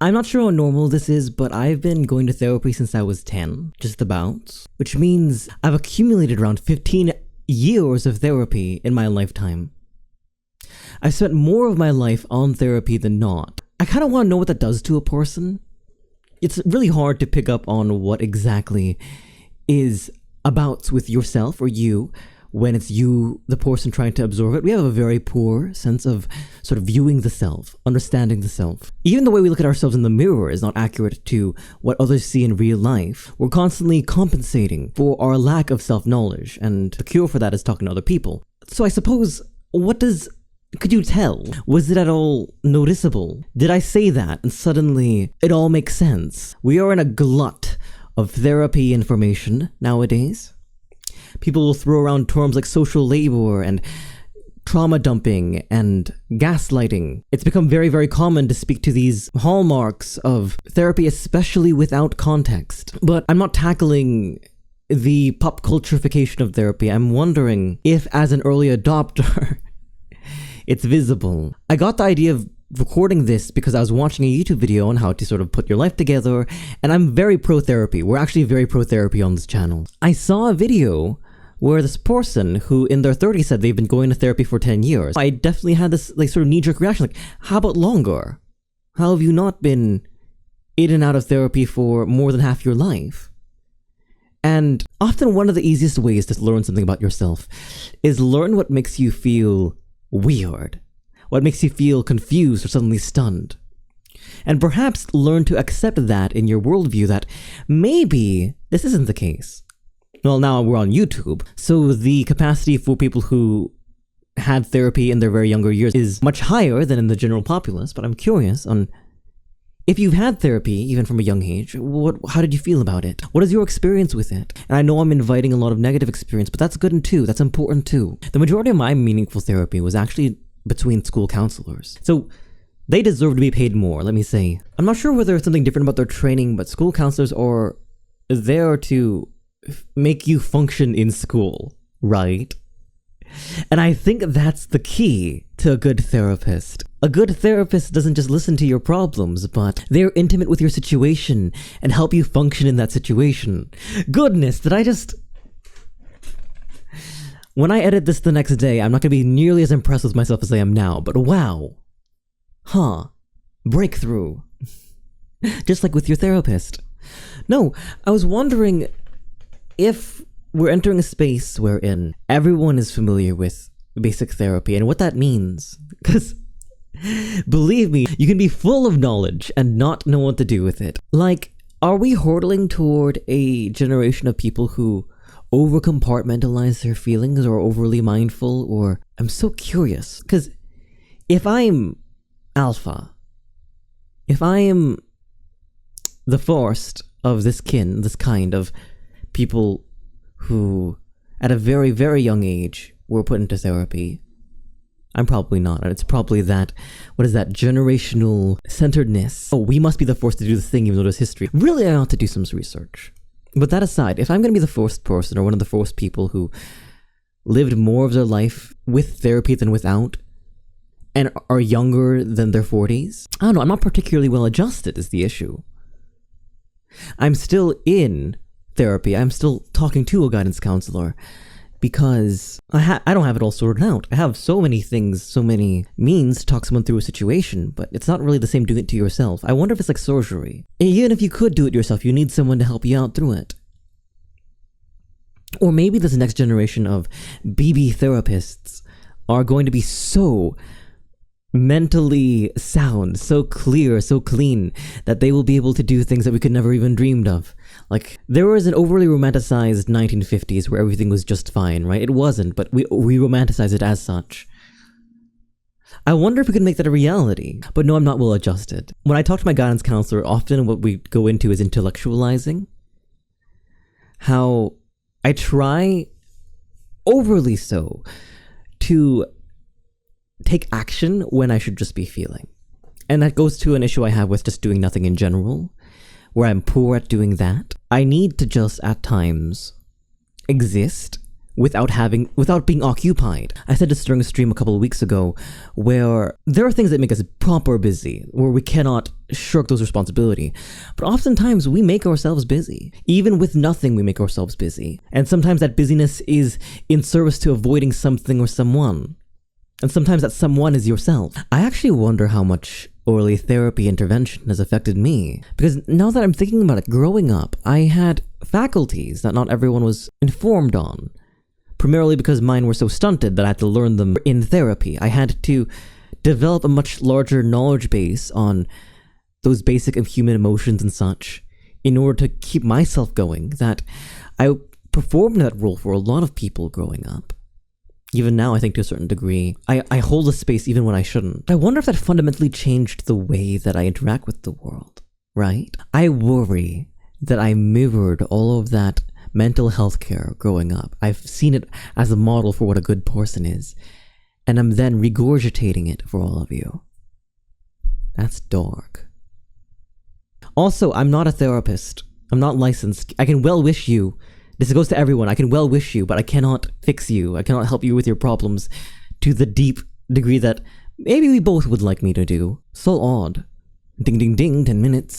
I'm not sure how normal this is, but I've been going to therapy since I was 10, just about, which means I've accumulated around 15 years of therapy in my lifetime. I've spent more of my life on therapy than not. I kind of want to know what that does to a person. It's really hard to pick up on what exactly is about with yourself or you when it's you, the person trying to absorb it. We have a very poor sense of sort of viewing the self, understanding the self. Even the way we look at ourselves in the mirror is not accurate to what others see in real life. We're constantly compensating for our lack of self-knowledge, and the cure for that is talking to other people. So I suppose, could you tell? Was it at all noticeable? Did I say that and suddenly it all makes sense? We are in a glut of therapy information nowadays. People will throw around terms like social labor and trauma dumping and gaslighting. It's become very, very common to speak to these hallmarks of therapy, especially without context. But I'm not tackling the pop culturification of therapy. I'm wondering if, as an early adopter, it's visible. I got the idea of recording this because I was watching a YouTube video on how to sort of put your life together, and I'm very pro-therapy. We're actually very pro-therapy on this channel. I saw a video where this person who in their 30s said they've been going to therapy for 10 years. I definitely had this sort of knee-jerk reaction, like, how about longer? How have you not been in and out of therapy for more than half your life? And often one of the easiest ways to learn something about yourself is learn what makes you feel weird, what makes you feel confused or suddenly stunned. And perhaps learn to accept that in your worldview that maybe this isn't the case. Well, now we're on YouTube, so the capacity for people who had therapy in their very younger years is much higher than in the general populace, but I'm curious on if you've had therapy, even from a young age, how did you feel about it? What is your experience with it? And I know I'm inviting a lot of negative experience, but that's good too, that's important too. The majority of my meaningful therapy was actually between school counselors. So they deserve to be paid more, let me say. I'm not sure whether there's something different about their training, but school counselors are there to make you function in school, right? And I think that's the key to a good therapist. A good therapist doesn't just listen to your problems, but they're intimate with your situation and help you function in that situation. Goodness, when I edit this the next day, I'm not going to be nearly as impressed with myself as I am now, but wow. Breakthrough. Just like with your therapist. No, I was wondering if we're entering a space wherein everyone is familiar with basic therapy and what that means. Because, believe me, you can be full of knowledge and not know what to do with it. Like, are we hurtling toward a generation of people who over-compartmentalize their feelings or overly mindful? Or, I'm so curious. Because if I'm alpha, if I am the first of this kind of people who, at a very, very young age, were put into therapy, I'm probably not. It's probably that, generational centeredness. Oh, we must be the first to do this thing even though there's history. Really, I ought to do some research. But that aside, if I'm going to be the first person or one of the first people who lived more of their life with therapy than without, and are younger than their 40s, I don't know, I'm not particularly well adjusted is the issue. I'm still in therapy. I'm still talking to a guidance counselor because I don't have it all sorted out. I have so many things, so many means to talk someone through a situation, but it's not really the same doing it to yourself. I wonder if it's like surgery. Even if you could do it yourself, you need someone to help you out through it. Or maybe this next generation of BB therapists are going to be so mentally sound, so clear, so clean, that they will be able to do things that we could never even dreamed of. Like, there was an overly romanticized 1950s where everything was just fine, right? It wasn't, but we romanticize it as such. I wonder if we could make that a reality. But no, I'm not well adjusted. When I talk to my guidance counselor, often what we go into is intellectualizing. How I try, overly so, to take action when I should just be feeling. And that goes to an issue I have with just doing nothing in general, where I'm poor at doing that. I need to just, at times, exist without being occupied. I said this during a stream a couple of weeks ago, where there are things that make us proper busy, where we cannot shirk those responsibility. But oftentimes we make ourselves busy. Even with nothing, we make ourselves busy. And sometimes that busyness is in service to avoiding something or someone. And sometimes that someone is yourself. I actually wonder how much early therapy intervention has affected me. Because now that I'm thinking about it, growing up, I had faculties that not everyone was informed on. Primarily because mine were so stunted that I had to learn them in therapy. I had to develop a much larger knowledge base on those basic human emotions and such in order to keep myself going, that I performed that role for a lot of people growing up. Even now, I think to a certain degree, I hold a space even when I shouldn't. I wonder if that fundamentally changed the way that I interact with the world, right? I worry that I mirrored all of that mental health care growing up. I've seen it as a model for what a good person is, and I'm then regurgitating it for all of you. That's dark. Also, I'm not a therapist. I'm not licensed. I can well wish you. This goes to everyone. I can well wish you, but I cannot fix you. I cannot help you with your problems to the deep degree that maybe we both would like me to do. So odd. Ding ding ding, 10 minutes.